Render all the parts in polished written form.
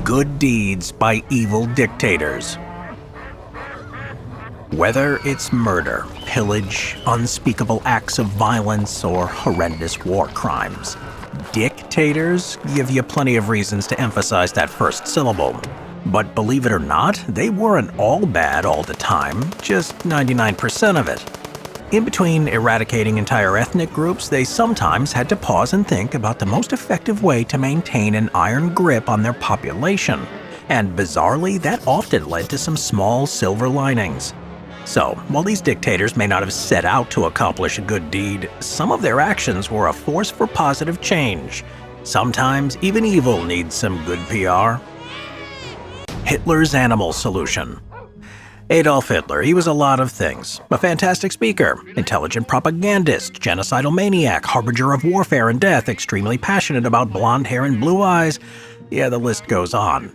Good deeds by evil dictators. Whether it's murder, pillage, unspeakable acts of violence, or horrendous war crimes, dictators give you plenty of reasons to emphasize that first syllable. But believe it or not, they weren't all bad all the time, just 99% of it. In between eradicating entire ethnic groups, they sometimes had to pause and think about the most effective way to maintain an iron grip on their population. And bizarrely, that often led to some small silver linings. So, while these dictators may not have set out to accomplish a good deed, some of their actions were a force for positive change. Sometimes even evil needs some good PR. Hitler's Animal Solution. Adolf Hitler, he was a lot of things. A fantastic speaker, intelligent propagandist, genocidal maniac, harbinger of warfare and death, extremely passionate about blonde hair and blue eyes. Yeah, the list goes on.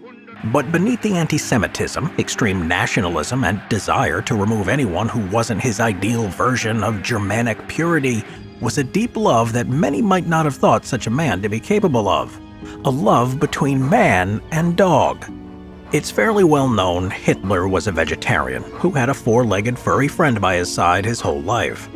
But beneath the anti-Semitism, extreme nationalism, and desire to remove anyone who wasn't his ideal version of Germanic purity was a deep love that many might not have thought such a man to be capable of. A love between man and dog. It's fairly well known Hitler was a vegetarian who had a four-legged furry friend by his side his whole life.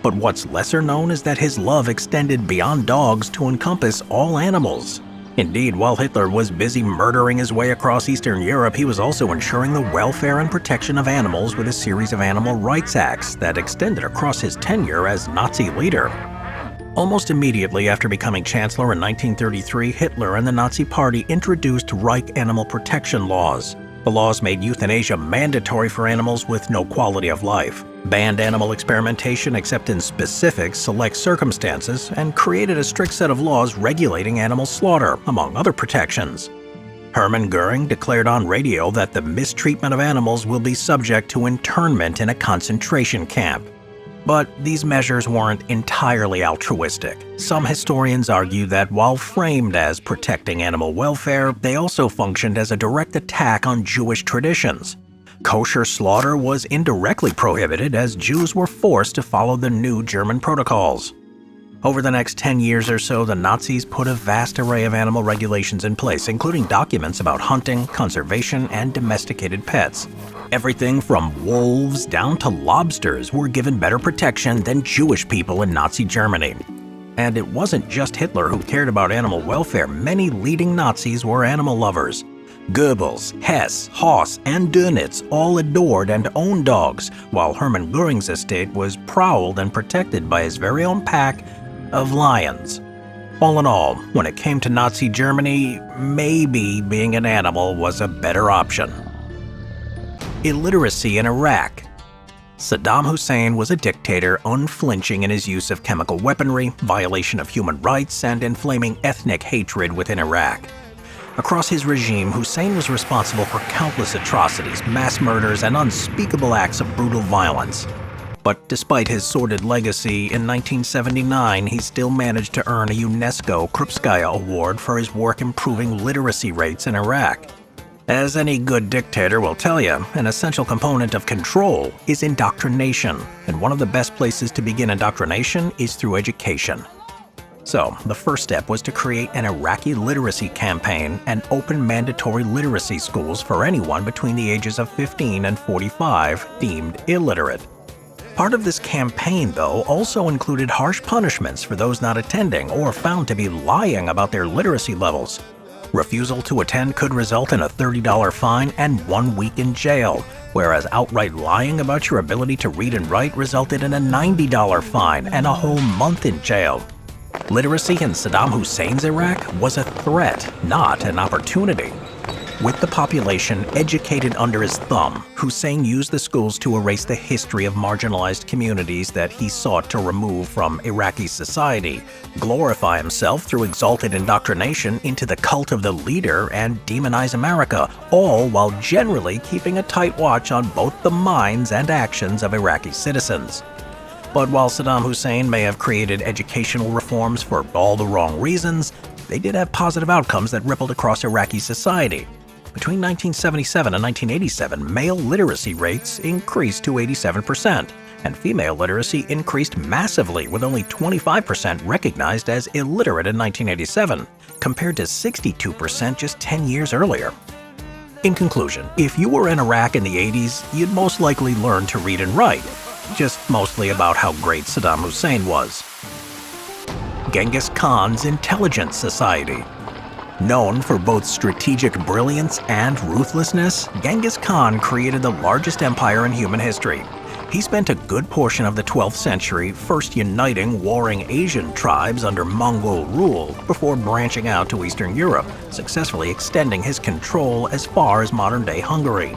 But what's lesser known is that his love extended beyond dogs to encompass all animals. Indeed, while Hitler was busy murdering his way across Eastern Europe, he was also ensuring the welfare and protection of animals with a series of animal rights acts that extended across his tenure as Nazi leader. Almost immediately after becoming chancellor in 1933, Hitler and the Nazi Party introduced Reich animal protection laws. The laws made euthanasia mandatory for animals with no quality of life, banned animal experimentation except in specific select circumstances, and created a strict set of laws regulating animal slaughter, among other protections. Hermann Goering declared on radio that the mistreatment of animals will be subject to internment in a concentration camp. But these measures weren't entirely altruistic. Some historians argue that while framed as protecting animal welfare, they also functioned as a direct attack on Jewish traditions. Kosher slaughter was indirectly prohibited as Jews were forced to follow the new German protocols. Over the next 10 years or so, the Nazis put a vast array of animal regulations in place, including documents about hunting, conservation, and domesticated pets. Everything from wolves down to lobsters were given better protection than Jewish people in Nazi Germany. And it wasn't just Hitler who cared about animal welfare. Many leading Nazis were animal lovers. Goebbels, Hess, Haas, and Dönitz all adored and owned dogs, while Hermann Goering's estate was prowled and protected by his very own pack of lions. All in all, when it came to Nazi Germany, maybe being an animal was a better option. Illiteracy in Iraq. Saddam Hussein was a dictator unflinching in his use of chemical weaponry, violation of human rights, and inflaming ethnic hatred within Iraq. Across his regime, Hussein was responsible for countless atrocities, mass murders, and unspeakable acts of brutal violence. But despite his sordid legacy, in 1979 he still managed to earn a UNESCO Krupskaya Award for his work improving literacy rates in Iraq. As any good dictator will tell you, an essential component of control is indoctrination, and one of the best places to begin indoctrination is through education. So, the first step was to create an Iraqi literacy campaign and open mandatory literacy schools for anyone between the ages of 15 and 45 deemed illiterate. Part of this campaign, though, also included harsh punishments for those not attending or found to be lying about their literacy levels. Refusal to attend could result in a $30 fine and 1 week in jail, whereas outright lying about your ability to read and write resulted in a $90 fine and a whole month in jail. Literacy in Saddam Hussein's Iraq was a threat, not an opportunity. With the population educated under his thumb, Hussein used the schools to erase the history of marginalized communities that he sought to remove from Iraqi society, glorify himself through exalted indoctrination into the cult of the leader, and demonize America, all while generally keeping a tight watch on both the minds and actions of Iraqi citizens. But while Saddam Hussein may have created educational reforms for all the wrong reasons, they did have positive outcomes that rippled across Iraqi society. Between 1977 and 1987, male literacy rates increased to 87%, and female literacy increased massively, with only 25% recognized as illiterate in 1987, compared to 62% just 10 years earlier. In conclusion, if you were in Iraq in the 80s, you'd most likely learn to read and write, just mostly about how great Saddam Hussein was. Genghis Khan's Intelligence Society. Known for both strategic brilliance and ruthlessness, Genghis Khan created the largest empire in human history. He spent a good portion of the 12th century first uniting warring Asian tribes under Mongol rule before branching out to Eastern Europe, successfully extending his control as far as modern-day Hungary.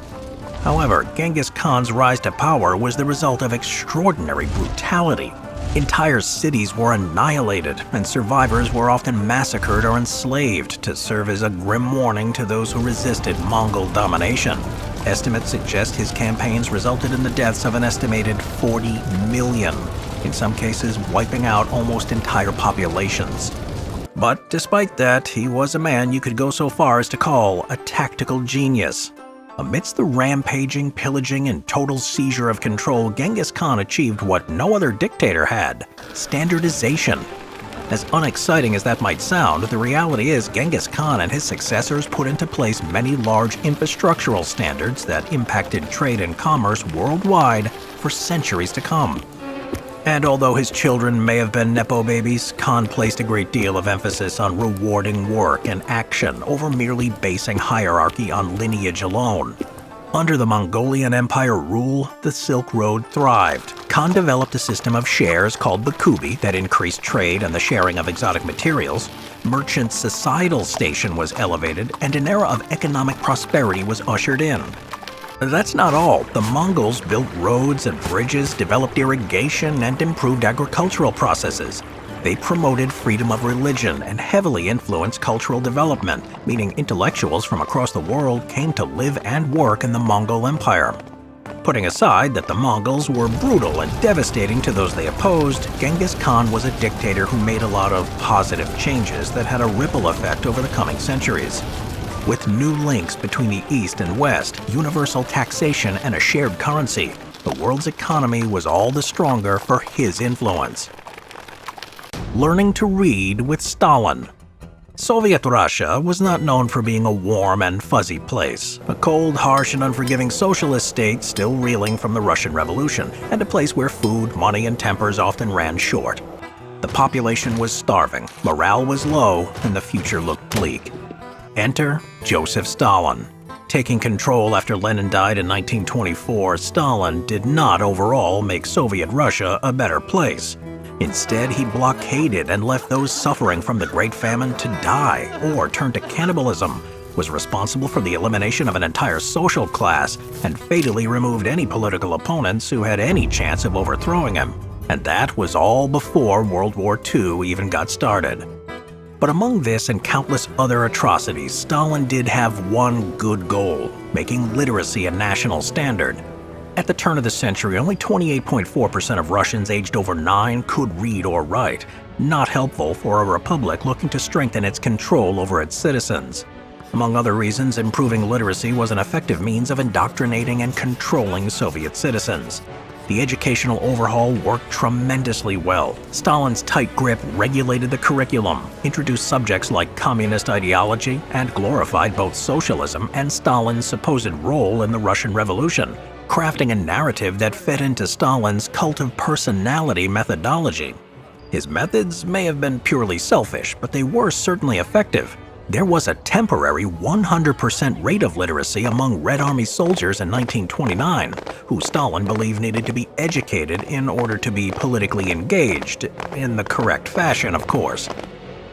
However, Genghis Khan's rise to power was the result of extraordinary brutality. Entire cities were annihilated, and survivors were often massacred or enslaved to serve as a grim warning to those who resisted Mongol domination. Estimates suggest his campaigns resulted in the deaths of an estimated 40 million, in some cases wiping out almost entire populations. But despite that, he was a man you could go so far as to call a tactical genius. Amidst the rampaging, pillaging, and total seizure of control, Genghis Khan achieved what no other dictator had: standardization. As unexciting as that might sound, the reality is Genghis Khan and his successors put into place many large infrastructural standards that impacted trade and commerce worldwide for centuries to come. And although his children may have been Nepo babies, Khan placed a great deal of emphasis on rewarding work and action over merely basing hierarchy on lineage alone. Under the Mongolian Empire rule, the Silk Road thrived. Khan developed a system of shares called the kubi that increased trade and the sharing of exotic materials. Merchant societal station was elevated, and an era of economic prosperity was ushered in. That's not all. The Mongols built roads and bridges, developed irrigation, and improved agricultural processes. They promoted freedom of religion and heavily influenced cultural development, meaning intellectuals from across the world came to live and work in the Mongol Empire. Putting aside that the Mongols were brutal and devastating to those they opposed, Genghis Khan was a dictator who made a lot of positive changes that had a ripple effect over the coming centuries. With new links between the East and West, universal taxation, and a shared currency, the world's economy was all the stronger for his influence. Learning to read with Stalin. Soviet Russia was not known for being a warm and fuzzy place, a cold, harsh, and unforgiving socialist state still reeling from the Russian Revolution, and a place where food, money, and tempers often ran short. The population was starving, morale was low, and the future looked bleak. Enter Joseph Stalin. Taking control after Lenin died in 1924, Stalin did not overall make Soviet Russia a better place. Instead, he blockaded and left those suffering from the Great Famine to die or turn to cannibalism, was responsible for the elimination of an entire social class, and fatally removed any political opponents who had any chance of overthrowing him. And that was all before World War II even got started. But among this and countless other atrocities, Stalin did have one good goal: making literacy a national standard. At the turn of the century, only 28.4% of Russians aged over 9 could read or write, not helpful for a republic looking to strengthen its control over its citizens. Among other reasons, improving literacy was an effective means of indoctrinating and controlling Soviet citizens. The educational overhaul worked tremendously well. Stalin's tight grip regulated the curriculum, introduced subjects like communist ideology, and glorified both socialism and Stalin's supposed role in the Russian Revolution, crafting a narrative that fit into Stalin's cult of personality methodology. His methods may have been purely selfish, but they were certainly effective. There was a temporary 100% rate of literacy among Red Army soldiers in 1929, who Stalin believed needed to be educated in order to be politically engaged, in the correct fashion, of course.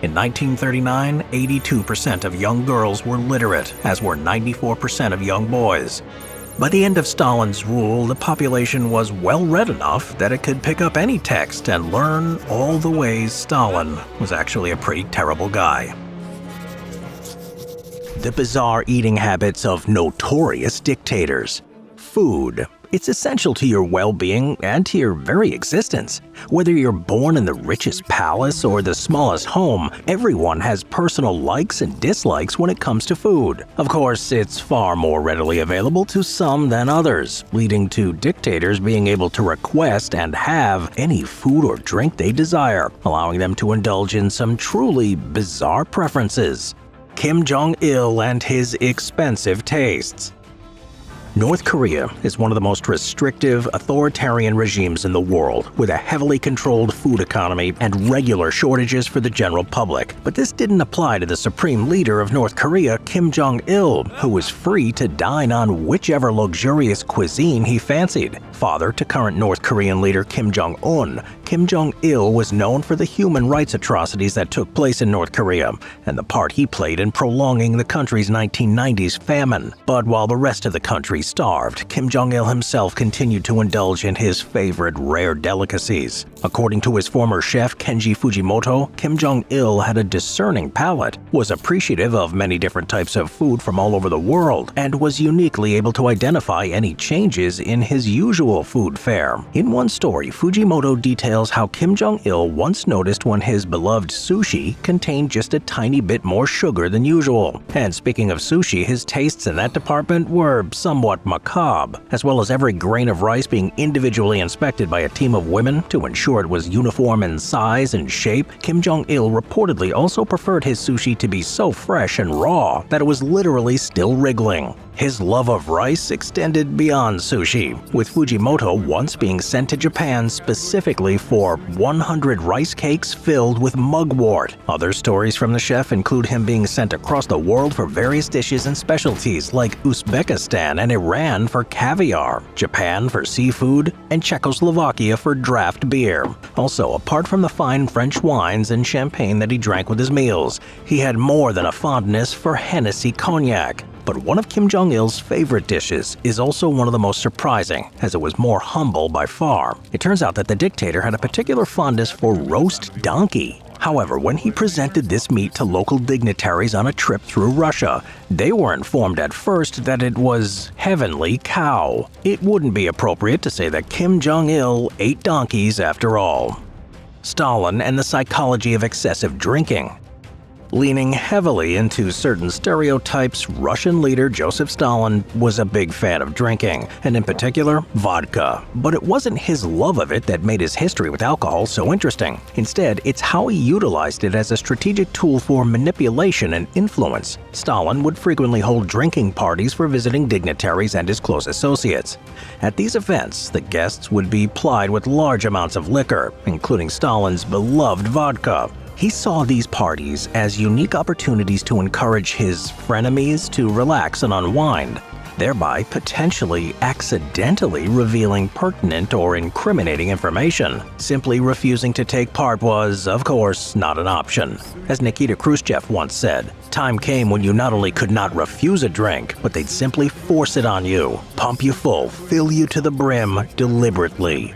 In 1939, 82% of young girls were literate, as were 94% of young boys. By the end of Stalin's rule, the population was well-read enough that it could pick up any text and learn all the ways Stalin was actually a pretty terrible guy. The bizarre eating habits of notorious dictators. Food. It's essential to your well-being and to your very existence. Whether you're born in the richest palace or the smallest home, everyone has personal likes and dislikes when it comes to food. Of course, it's far more readily available to some than others, leading to dictators being able to request and have any food or drink they desire, allowing them to indulge in some truly bizarre preferences. Kim Jong-il and his expensive tastes. North Korea is one of the most restrictive, authoritarian regimes in the world, with a heavily controlled food economy and regular shortages for the general public. But this didn't apply to the supreme leader of North Korea, Kim Jong-il, who was free to dine on whichever luxurious cuisine he fancied. Father to current North Korean leader Kim Jong-un, Kim Jong-il was known for the human rights atrocities that took place in North Korea and the part he played in prolonging the country's 1990s famine. But while the rest of the country starved, Kim Jong-il himself continued to indulge in his favorite rare delicacies. According to his former chef Kenji Fujimoto, Kim Jong-il had a discerning palate, was appreciative of many different types of food from all over the world, and was uniquely able to identify any changes in his usual food fare. In one story, Fujimoto details how Kim Jong-il once noticed when his beloved sushi contained just a tiny bit more sugar than usual. And speaking of sushi, his tastes in that department were somewhat macabre, as well as every grain of rice being individually inspected by a team of women to ensure it was uniform in size and shape. Kim Jong-il reportedly also preferred his sushi to be so fresh and raw that it was literally still wriggling. His love of rice extended beyond sushi, with Fujimoto once being sent to Japan specifically for 100 rice cakes filled with mugwort. Other stories from the chef include him being sent across the world for various dishes and specialties like Uzbekistan and Iran for caviar, Japan for seafood, and Czechoslovakia for draft beer. Also, apart from the fine French wines and champagne that he drank with his meals, he had more than a fondness for Hennessy cognac. But one of Kim Jong-il's favorite dishes is also one of the most surprising, as it was more humble by far. It turns out that the dictator had a particular fondness for roast donkey. However, when he presented this meat to local dignitaries on a trip through Russia, they were informed at first that it was heavenly cow. It wouldn't be appropriate to say that Kim Jong-il ate donkeys after all. Stalin and the psychology of excessive drinking. Leaning heavily into certain stereotypes, Russian leader Joseph Stalin was a big fan of drinking, and in particular, vodka. But it wasn't his love of it that made his history with alcohol so interesting. Instead, it's how he utilized it as a strategic tool for manipulation and influence. Stalin would frequently hold drinking parties for visiting dignitaries and his close associates. At these events, the guests would be plied with large amounts of liquor, including Stalin's beloved vodka. He saw these parties as unique opportunities to encourage his frenemies to relax and unwind, thereby potentially accidentally revealing pertinent or incriminating information. Simply refusing to take part was, of course, not an option. As Nikita Khrushchev once said, time came when you not only could not refuse a drink, but they'd simply force it on you, pump you full, fill you to the brim deliberately.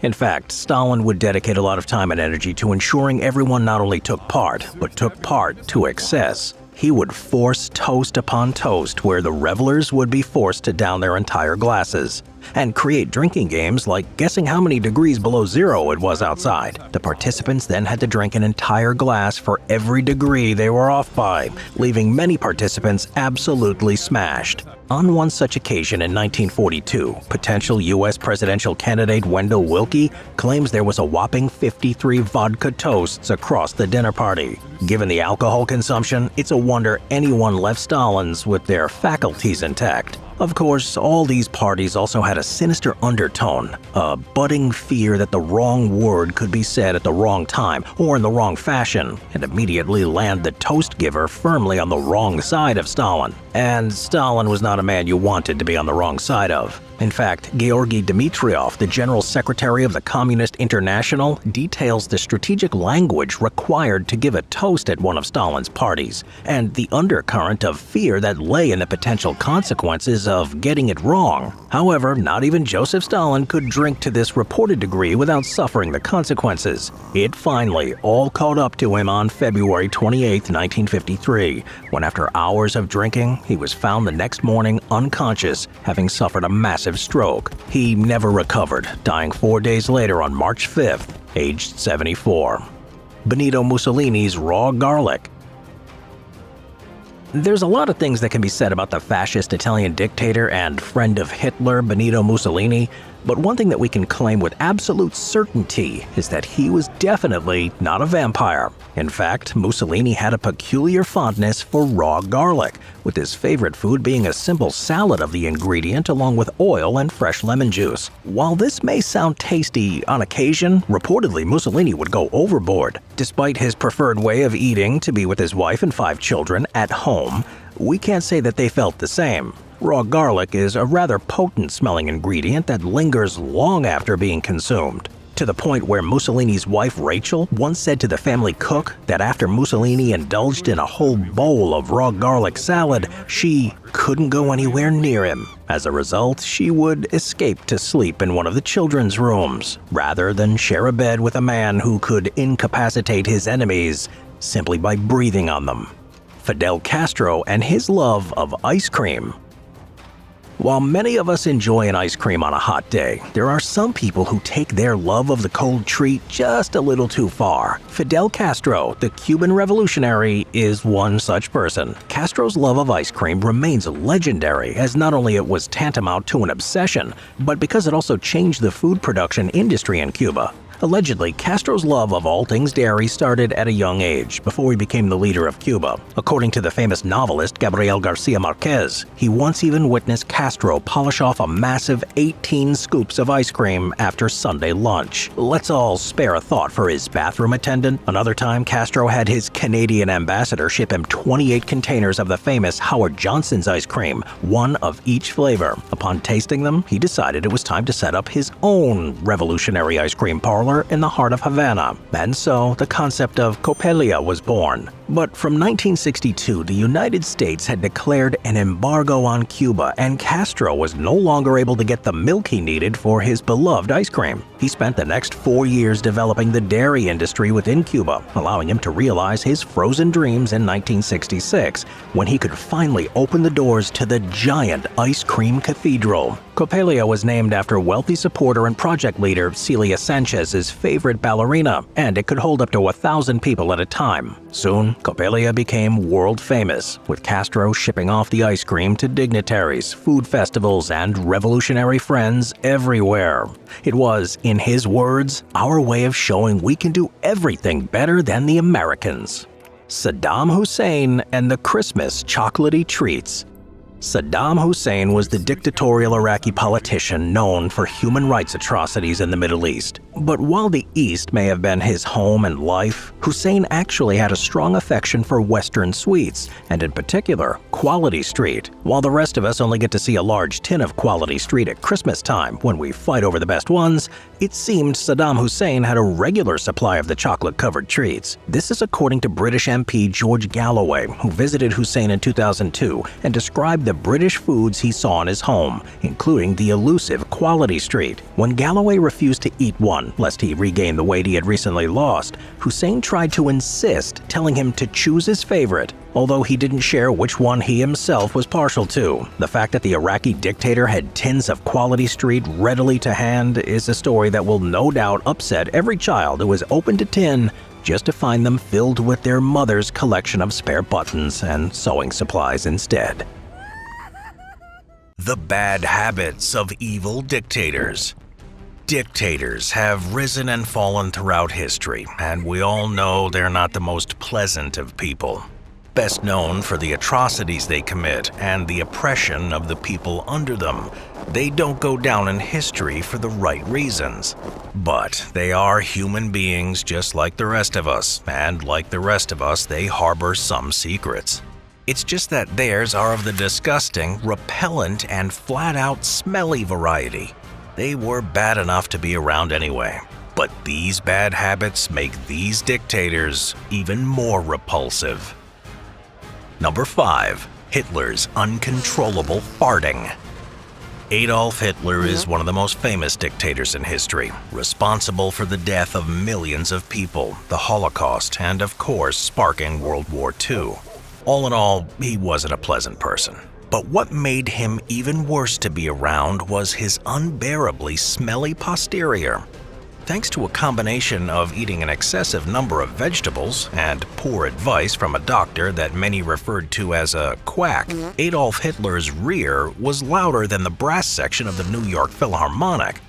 In fact, Stalin would dedicate a lot of time and energy to ensuring everyone not only took part, but took part to excess. He would force toast upon toast where the revelers would be forced to down their entire glasses, and create drinking games like guessing how many degrees below zero it was outside. The participants then had to drink an entire glass for every degree they were off by, leaving many participants absolutely smashed. On one such occasion in 1942, potential U.S. presidential candidate Wendell Willkie claims there was a whopping 53 vodka toasts across the dinner party. Given the alcohol consumption, it's a wonder anyone left Stalin's with their faculties intact. Of course, all these parties also had a sinister undertone, a budding fear that the wrong word could be said at the wrong time or in the wrong fashion, and immediately land the toast giver firmly on the wrong side of Stalin. And Stalin was not a man you wanted to be on the wrong side of. In fact, Georgy Dmitriev, the General Secretary of the Communist International, details the strategic language required to give a toast at one of Stalin's parties, and the undercurrent of fear that lay in the potential consequences chances of getting it wrong. However, not even Joseph Stalin could drink to this reported degree without suffering the consequences. It finally all caught up to him on February 28, 1953, when after hours of drinking, he was found the next morning unconscious, having suffered a massive stroke. He never recovered, dying 4 days later on March 5th, aged 74. Benito Mussolini's raw garlic. There's a lot of things that can be said about the fascist Italian dictator and friend of Hitler, Benito Mussolini, but one thing that we can claim with absolute certainty is that he was definitely not a vampire. In fact, Mussolini had a peculiar fondness for raw garlic, with his favorite food being a simple salad of the ingredient along with oil and fresh lemon juice. While this may sound tasty on occasion, reportedly Mussolini would go overboard. Despite his preferred way of eating to be with his wife and 5 children at home, we can't say that they felt the same. Raw garlic is a rather potent-smelling ingredient that lingers long after being consumed, to the point where Mussolini's wife Rachel once said to the family cook that after Mussolini indulged in a whole bowl of raw garlic salad, she couldn't go anywhere near him. As a result, she would escape to sleep in one of the children's rooms, rather than share a bed with a man who could incapacitate his enemies simply by breathing on them. Fidel Castro and his love of ice cream. While many of us enjoy an ice cream on a hot day, there are some people who take their love of the cold treat just a little too far. Fidel Castro, the Cuban revolutionary, is one such person. Castro's love of ice cream remains legendary, as not only it was tantamount to an obsession, but because it also changed the food production industry in Cuba. Allegedly, Castro's love of all things dairy started at a young age, before he became the leader of Cuba. According to the famous novelist Gabriel Garcia Marquez, he once even witnessed Castro polish off a massive 18 scoops of ice cream after Sunday lunch. Let's all spare a thought for his bathroom attendant. Another time, Castro had his Canadian ambassador ship him 28 containers of the famous Howard Johnson's ice cream, one of each flavor. Upon tasting them, he decided it was time to set up his own revolutionary ice cream parlor in the heart of Havana, and so the concept of Copelia was born. But from 1962, the United States had declared an embargo on Cuba, and Castro was no longer able to get the milk he needed for his beloved ice cream. He spent the next 4 years developing the dairy industry within Cuba, allowing him to realize his frozen dreams in 1966, when he could finally open the doors to the giant ice cream cathedral. Copelia was named after wealthy supporter and project leader Celia Sanchez's favorite ballerina, and it could hold up to 1,000 people at a time. Soon, Copelia became world famous, with Castro shipping off the ice cream to dignitaries, food festivals, and revolutionary friends everywhere. It was, in his words, our way of showing we can do everything better than the Americans. Saddam Hussein and the Christmas chocolatey treats. Saddam Hussein was the dictatorial Iraqi politician known for human rights atrocities in the Middle East. But while the East may have been his home and life, Hussein actually had a strong affection for Western sweets, and in particular, Quality Street. While the rest of us only get to see a large tin of Quality Street at Christmas time when we fight over the best ones, it seemed Saddam Hussein had a regular supply of the chocolate-covered treats. This is according to British MP George Galloway, who visited Hussein in 2002 and described the British foods he saw in his home, including the elusive Quality Street. When Galloway refused to eat one, lest he regain the weight he had recently lost, Hussein tried to insist, telling him to choose his favorite, although he didn't share which one he himself was partial to. The fact that the Iraqi dictator had tins of Quality Street readily to hand is a story that will no doubt upset every child who has opened a tin just to find them filled with their mother's collection of spare buttons and sewing supplies instead. The bad habits of evil dictators. Dictators have risen and fallen throughout history, and we all know they're not the most pleasant of people. Best known for the atrocities they commit and the oppression of the people under them, they don't go down in history for the right reasons. But they are human beings just like the rest of us, and like the rest of us, they harbor some secrets. It's just that theirs are of the disgusting, repellent, and flat-out smelly variety. They were bad enough to be around anyway. But these bad habits make these dictators even more repulsive. Number 5. Hitler's uncontrollable farting. Adolf Hitler is one of the most famous dictators in history, responsible for the death of millions of people, the Holocaust, and of course, sparking World War II. All in all, he wasn't a pleasant person. But what made him even worse to be around was his unbearably smelly posterior. Thanks to a combination of eating an excessive number of vegetables and poor advice from a doctor that many referred to as a quack, Adolf Hitler's rear was louder than the brass section of the New York Philharmonic.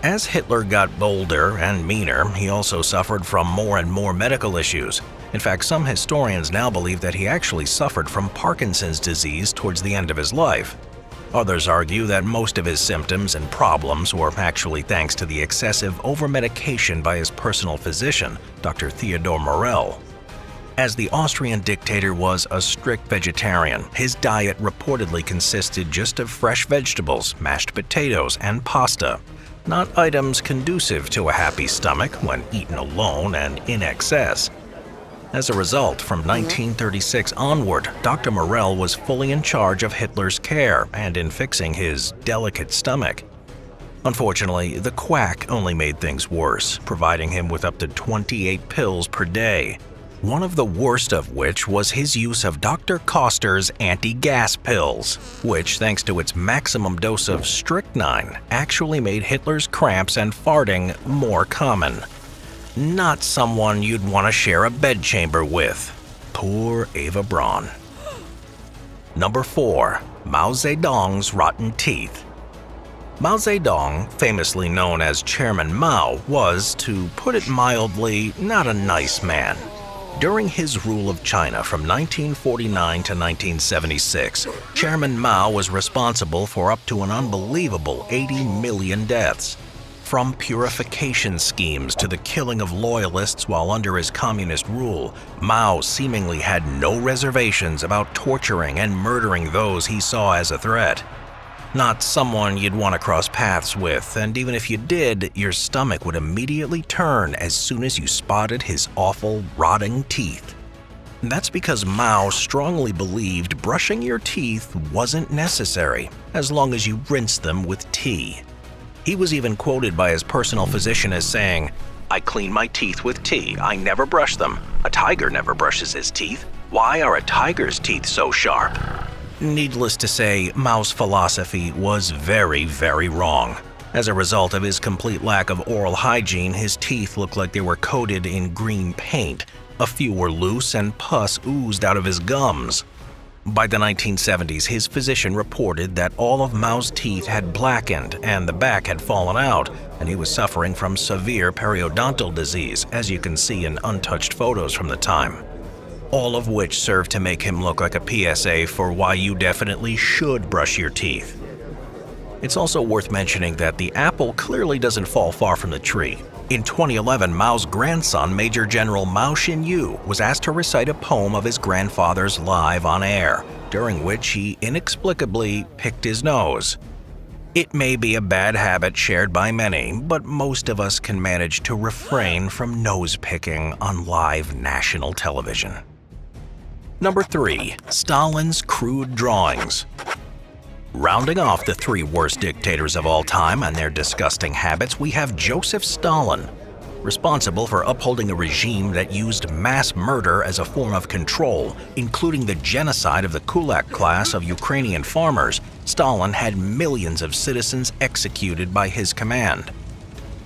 As Hitler got bolder and meaner, he also suffered from more and more medical issues. In fact, some historians now believe that he actually suffered from Parkinson's disease towards the end of his life. Others argue that most of his symptoms and problems were actually thanks to the excessive overmedication by his personal physician, Dr. Theodor Morell. As the Austrian dictator was a strict vegetarian, his diet reportedly consisted just of fresh vegetables, mashed potatoes, and pasta, not items conducive to a happy stomach when eaten alone and in excess. As a result, from 1936 onward, Dr. Morell was fully in charge of Hitler's care and in fixing his delicate stomach. Unfortunately, the quack only made things worse, providing him with up to 28 pills per day, one of the worst of which was his use of Dr. Koster's anti-gas pills, which, thanks to its maximum dose of strychnine, actually made Hitler's cramps and farting more common. Not someone you'd want to share a bedchamber with. Poor Eva Braun. Number 4. Mao Zedong's rotten teeth. Mao Zedong, famously known as Chairman Mao, was, to put it mildly, not a nice man. During his rule of China from 1949 to 1976, Chairman Mao was responsible for up to an unbelievable 80 million deaths. From purification schemes to the killing of loyalists while under his communist rule, Mao seemingly had no reservations about torturing and murdering those he saw as a threat. Not someone you'd want to cross paths with, and even if you did, your stomach would immediately turn as soon as you spotted his awful, rotting teeth. That's because Mao strongly believed brushing your teeth wasn't necessary, as long as you rinsed them with tea. He was even quoted by his personal physician as saying, "I clean my teeth with tea. I never brush them. A tiger never brushes his teeth. Why are a tiger's teeth so sharp?" Needless to say, Mao's philosophy was very, very wrong. As a result of his complete lack of oral hygiene, his teeth looked like they were coated in green paint. A few were loose and pus oozed out of his gums. By the 1970s, his physician reported that all of Mao's teeth had blackened and the back had fallen out, and he was suffering from severe periodontal disease, as you can see in untouched photos from the time. All of which served to make him look like a PSA for why you definitely should brush your teeth. It's also worth mentioning that the apple clearly doesn't fall far from the tree. In 2011, Mao's grandson, Major General Mao Xinyu, was asked to recite a poem of his grandfather's live on air, during which he inexplicably picked his nose. It may be a bad habit shared by many, but most of us can manage to refrain from nose picking on live national television. Number 3. Stalin's crude drawings. Rounding off the 3 worst dictators of all time and their disgusting habits, we have Joseph Stalin. Responsible for upholding a regime that used mass murder as a form of control, including the genocide of the kulak class of Ukrainian farmers, Stalin had millions of citizens executed by his command.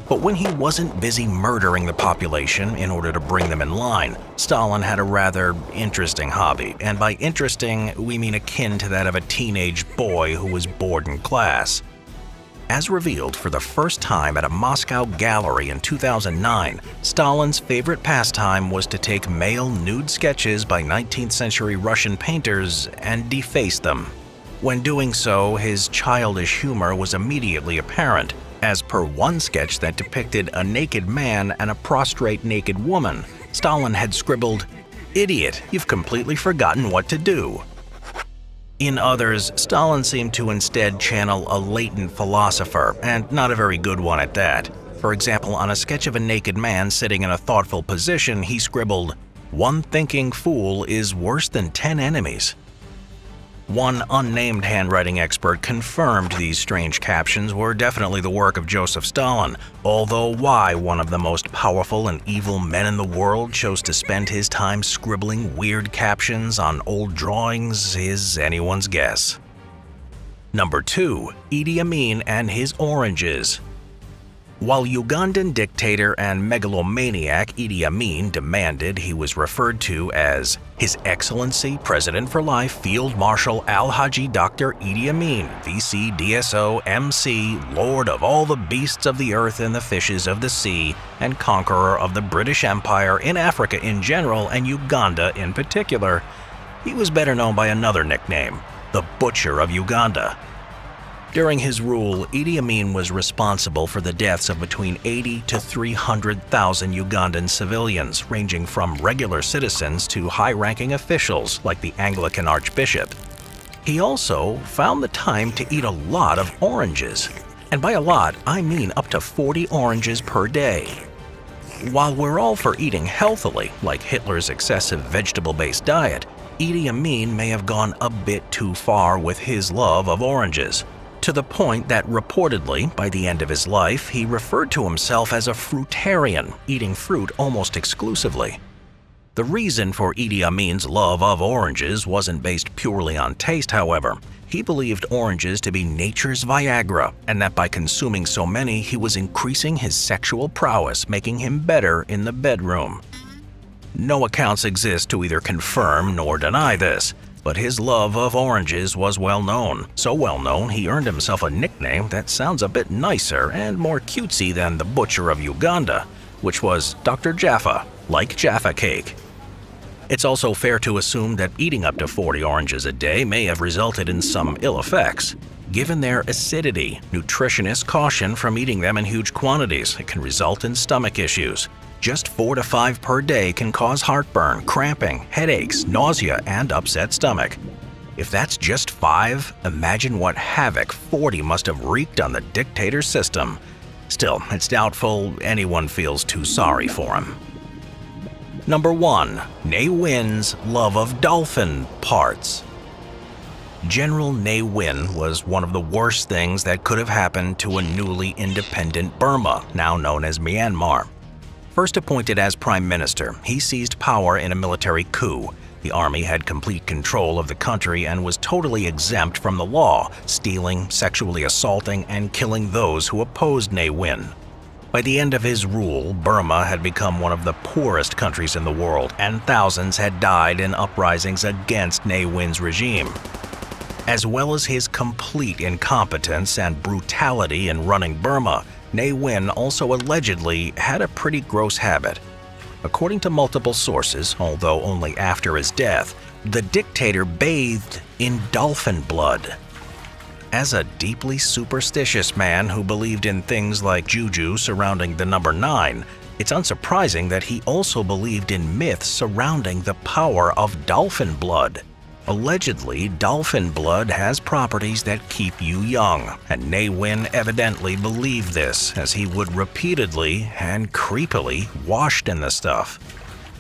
But when he wasn't busy murdering the population in order to bring them in line, Stalin had a rather interesting hobby, and by interesting, we mean akin to that of a teenage boy who was bored in class. As revealed for the first time at a Moscow gallery in 2009, Stalin's favorite pastime was to take male nude sketches by 19th century Russian painters and deface them. When doing so, his childish humor was immediately apparent, as per one sketch that depicted a naked man and a prostrate naked woman. Stalin had scribbled, "Idiot, you've completely forgotten what to do." In others, Stalin seemed to instead channel a latent philosopher, and not a very good one at that. For example, on a sketch of a naked man sitting in a thoughtful position, he scribbled, "One thinking fool is worse than 10 enemies." One unnamed handwriting expert confirmed these strange captions were definitely the work of Joseph Stalin, although why one of the most powerful and evil men in the world chose to spend his time scribbling weird captions on old drawings is anyone's guess. Number 2. Idi Amin and his oranges. While Ugandan dictator and megalomaniac Idi Amin demanded he was referred to as His Excellency President for Life Field Marshal Al-Haji Dr. Idi Amin, VC DSO MC, Lord of all the beasts of the earth and the fishes of the sea, and conqueror of the British Empire in Africa in general and Uganda in particular, he was better known by another nickname, the Butcher of Uganda. During his rule, Idi Amin was responsible for the deaths of between 80 to 300,000 Ugandan civilians, ranging from regular citizens to high-ranking officials like the Anglican Archbishop. He also found the time to eat a lot of oranges. And by a lot, I mean up to 40 oranges per day. While we're all for eating healthily, like Hitler's excessive vegetable-based diet, Idi Amin may have gone a bit too far with his love of oranges, to the point that reportedly, by the end of his life, he referred to himself as a fruitarian, eating fruit almost exclusively. The reason for Idi Amin's love of oranges wasn't based purely on taste, however. He believed oranges to be nature's Viagra, and that by consuming so many, he was increasing his sexual prowess, making him better in the bedroom. No accounts exist to either confirm nor deny this, but his love of oranges was well known. So well known, he earned himself a nickname that sounds a bit nicer and more cutesy than the Butcher of Uganda, which was Dr. Jaffa, like Jaffa cake. It's also fair to assume that eating up to 40 oranges a day may have resulted in some ill effects. Given their acidity, nutritionists caution from eating them in huge quantities. It can result in stomach issues. Just 4 to 5 per day can cause heartburn, cramping, headaches, nausea, and upset stomach. If that's just 5, imagine what havoc 40 must have wreaked on the dictator's system. Still, it's doubtful anyone feels too sorry for him. Number 1. Ne Win's love of dolphin parts. General Ne Win was one of the worst things that could have happened to a newly independent Burma, now known as Myanmar. First appointed as prime minister, he seized power in a military coup. The army had complete control of the country and was totally exempt from the law, stealing, sexually assaulting, and killing those who opposed Ne Win. By the end of his rule, Burma had become one of the poorest countries in the world, and thousands had died in uprisings against Ne Win's regime. As well as his complete incompetence and brutality in running Burma, Ne Win also allegedly had a pretty gross habit. According to multiple sources, although only after his death, the dictator bathed in dolphin blood. As a deeply superstitious man who believed in things like juju surrounding the number 9, it's unsurprising that he also believed in myths surrounding the power of dolphin blood. Allegedly, dolphin blood has properties that keep you young, and Ne Win evidently believed this, as he would repeatedly and creepily washed in the stuff.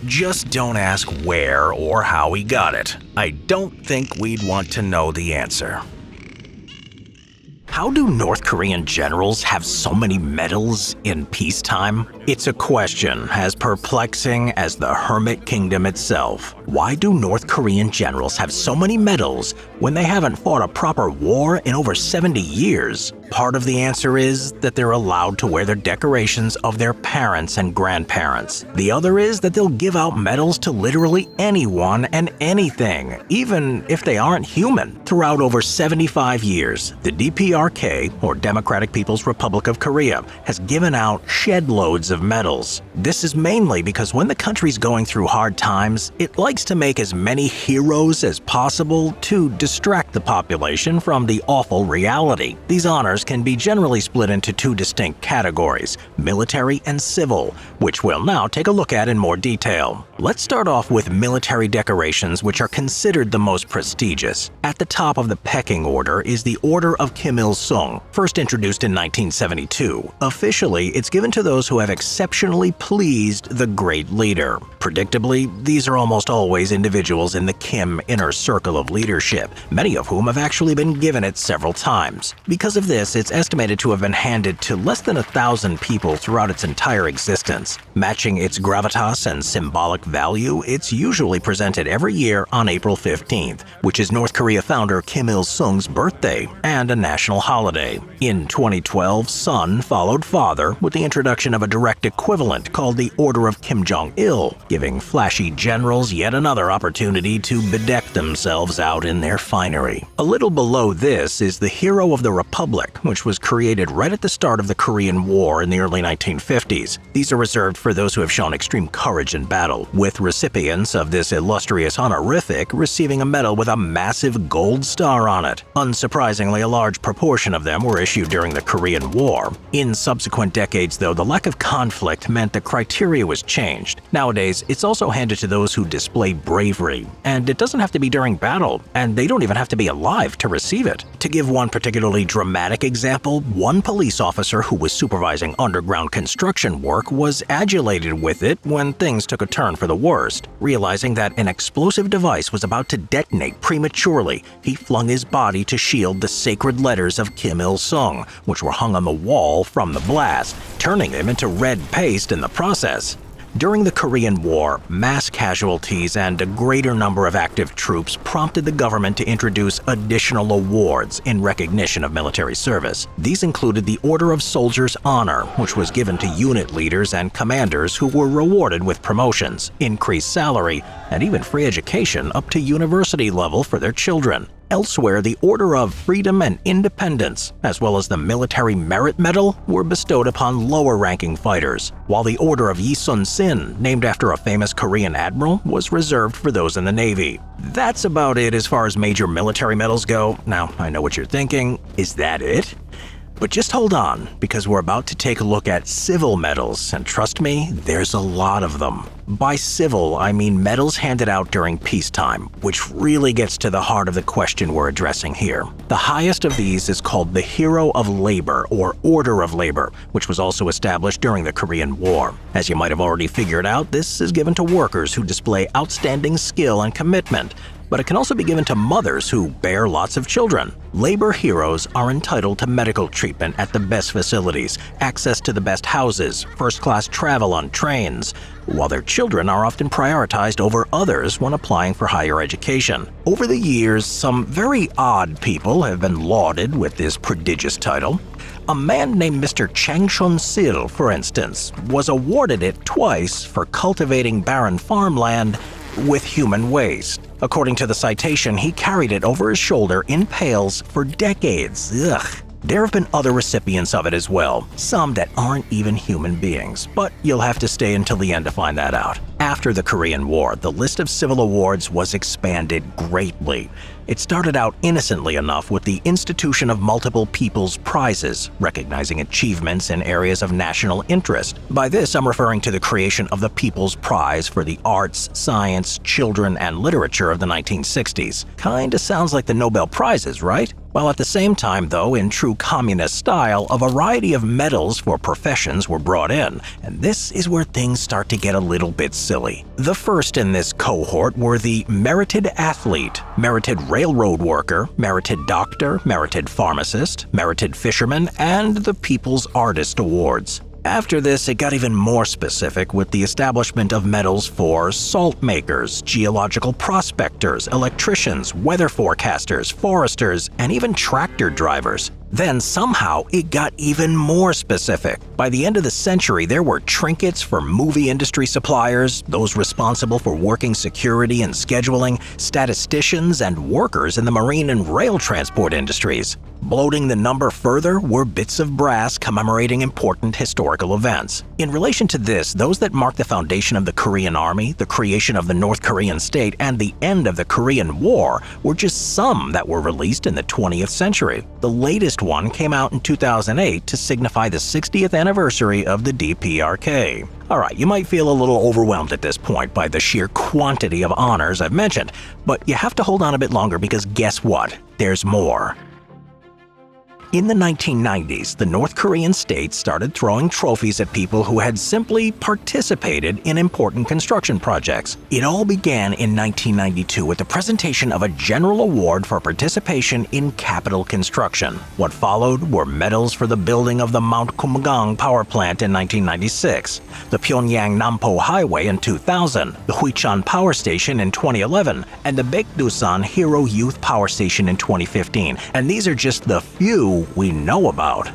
Just don't ask where or how he got it. I don't think we'd want to know the answer. How do North Korean generals have so many medals in peacetime? It's a question as perplexing as the Hermit Kingdom itself. Why do North Korean generals have so many medals when they haven't fought a proper war in over 70 years? Part of the answer is that they're allowed to wear their decorations of their parents and grandparents. The other is that they'll give out medals to literally anyone and anything, even if they aren't human. Throughout over 75 years, the DPRK, or Democratic People's Republic of Korea, has given out shed loads of medals. This is mainly because when the country's going through hard times, it likes to make as many heroes as possible to distract the population from the awful reality. These honors Wars can be generally split into two distinct categories, military and civil, which we'll now take a look at in more detail. Let's start off with military decorations, which are considered the most prestigious. At the top of the pecking order is the Order of Kim Il-sung, first introduced in 1972. Officially, it's given to those who have exceptionally pleased the great leader. Predictably, these are almost always individuals in the Kim inner circle of leadership, many of whom have actually been given it several times. Because of this, it's estimated to have been handed to less than 1,000 people throughout its entire existence. Matching its gravitas and symbolic value, it's usually presented every year on April 15th, which is North Korea founder Kim Il-sung's birthday and a national holiday. In 2012, son followed father with the introduction of a direct equivalent called the Order of Kim Jong-il, giving flashy generals yet another opportunity to bedeck themselves out in their finery. A little below this is the Hero of the Republic, which was created right at the start of the Korean War in the early 1950s. These are reserved for those who have shown extreme courage in battle, with recipients of this illustrious honorific receiving a medal with a massive gold star on it. Unsurprisingly, a large proportion of them were issued during the Korean War. In subsequent decades, though, the lack of conflict meant the criteria was changed. Nowadays, it's also handed to those who display bravery, and it doesn't have to be during battle, and they don't even have to be alive to receive it. To give one particularly dramatic example, one police officer who was supervising underground construction work was adulated with it when things took a turn for the worst. Realizing that an explosive device was about to detonate prematurely, he flung his body to shield the sacred letters of Kim Il-sung, which were hung on the wall from the blast, turning them into red paste in the process. During the Korean War, mass casualties and a greater number of active troops prompted the government to introduce additional awards in recognition of military service. These included the Order of Soldiers' Honor, which was given to unit leaders and commanders who were rewarded with promotions, increased salary, and even free education up to university level for their children. Elsewhere, the Order of Freedom and Independence, as well as the Military Merit Medal, were bestowed upon lower-ranking fighters, while the Order of Yi-sun-sin, named after a famous Korean admiral, was reserved for those in the Navy. That's about it as far as major military medals go. Now, I know what you're thinking. Is that it? But just hold on, because we're about to take a look at civil medals, and trust me, there's a lot of them. By civil, I mean medals handed out during peacetime, which really gets to the heart of the question we're addressing here. The highest of these is called the Hero of Labor, or Order of Labor, which was also established during the Korean War. As you might have already figured out, this is given to workers who display outstanding skill and commitment, but it can also be given to mothers who bear lots of children. Labor heroes are entitled to medical treatment at the best facilities, access to the best houses, first-class travel on trains, while their children are often prioritized over others when applying for higher education. Over the years, some very odd people have been lauded with this prodigious title. A man named Mr. Chang Shun-sil, for instance, was awarded it twice for cultivating barren farmland with human waste. According to the citation, he carried it over his shoulder in pails for decades. Ugh. There have been other recipients of it as well, some that aren't even human beings, but you'll have to stay until the end to find that out. After the Korean War, the list of civil awards was expanded greatly. It started out innocently enough with the institution of multiple People's Prizes, recognizing achievements in areas of national interest. By this, I'm referring to the creation of the People's Prize for the arts, science, children, and literature of the 1960s. Kinda sounds like the Nobel Prizes, right? While at the same time, though, in true communist style, a variety of medals for professions were brought in, and this is where things start to get a little bit silly. The first in this cohort were the Merited Athlete, Merited Railroad Worker, Merited Doctor, Merited Pharmacist, Merited Fisherman, and the People's Artist Awards. After this, it got even more specific with the establishment of medals for salt makers, geological prospectors, electricians, weather forecasters, foresters, and even tractor drivers. Then somehow it got even more specific. By the end of the century, there were trinkets for movie industry suppliers, those responsible for working security and scheduling, statisticians, and workers in the marine and rail transport industries. Bloating the number further were bits of brass commemorating important historical events. In relation to this, those that marked the foundation of the Korean Army, the creation of the North Korean state, and the end of the Korean War were just some that were released in the 20th century. The latest latest one came out in 2008 to signify the 60th anniversary of the DPRK. Alright, you might feel a little overwhelmed at this point by the sheer quantity of honors I've mentioned, but you have to hold on a bit longer because guess what? There's more. In the 1990s, the North Korean state started throwing trophies at people who had simply participated in important construction projects. It all began in 1992 with the presentation of a general award for participation in capital construction. What followed were medals for the building of the Mount Kumgang power plant in 1996, the Pyongyang-Nampo Highway in 2000, the Huichan Power Station in 2011, and the Baekdusan Hero Youth Power Station in 2015. And these are just the few we know about.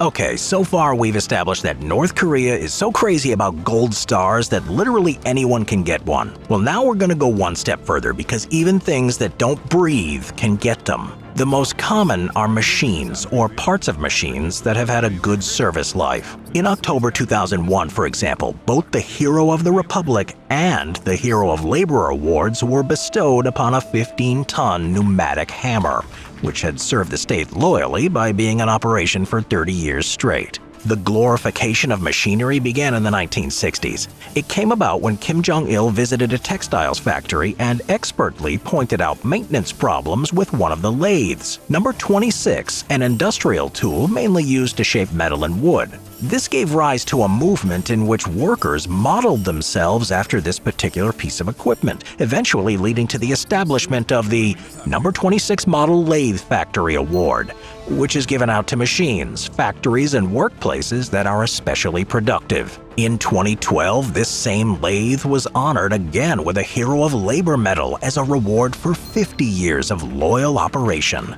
Okay, so far we've established that North Korea is so crazy about gold stars that literally anyone can get one. Well, now we're gonna go one step further because even things that don't breathe can get them. The most common are machines or parts of machines that have had a good service life. In October 2001, for example, both the Hero of the Republic and the Hero of Labor awards were bestowed upon a 15-ton pneumatic hammer, which had served the state loyally by being in operation for 30 years straight. The glorification of machinery began in the 1960s. It came about when Kim Jong-il visited a textiles factory and expertly pointed out maintenance problems with one of the lathes. Number 26, an industrial tool mainly used to shape metal and wood. This gave rise to a movement in which workers modeled themselves after this particular piece of equipment, eventually leading to the establishment of the Number 26 Model Lathe Factory Award, which is given out to machines, factories, and workplaces that are especially productive. In 2012, this same lathe was honored again with a Hero of Labor medal as a reward for 50 years of loyal operation.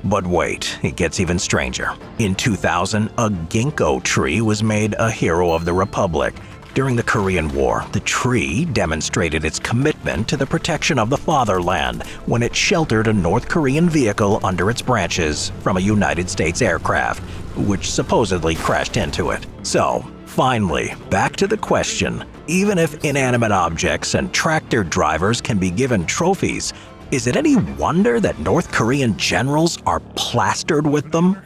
But wait, it gets even stranger. In 2000, a ginkgo tree was made a Hero of the Republic. During the Korean War, the tree demonstrated its commitment to the protection of the fatherland when it sheltered a North Korean vehicle under its branches from a United States aircraft, which supposedly crashed into it. So, finally, back to the question. Even if inanimate objects and tractor drivers can be given trophies, is it any wonder that North Korean generals are plastered with them?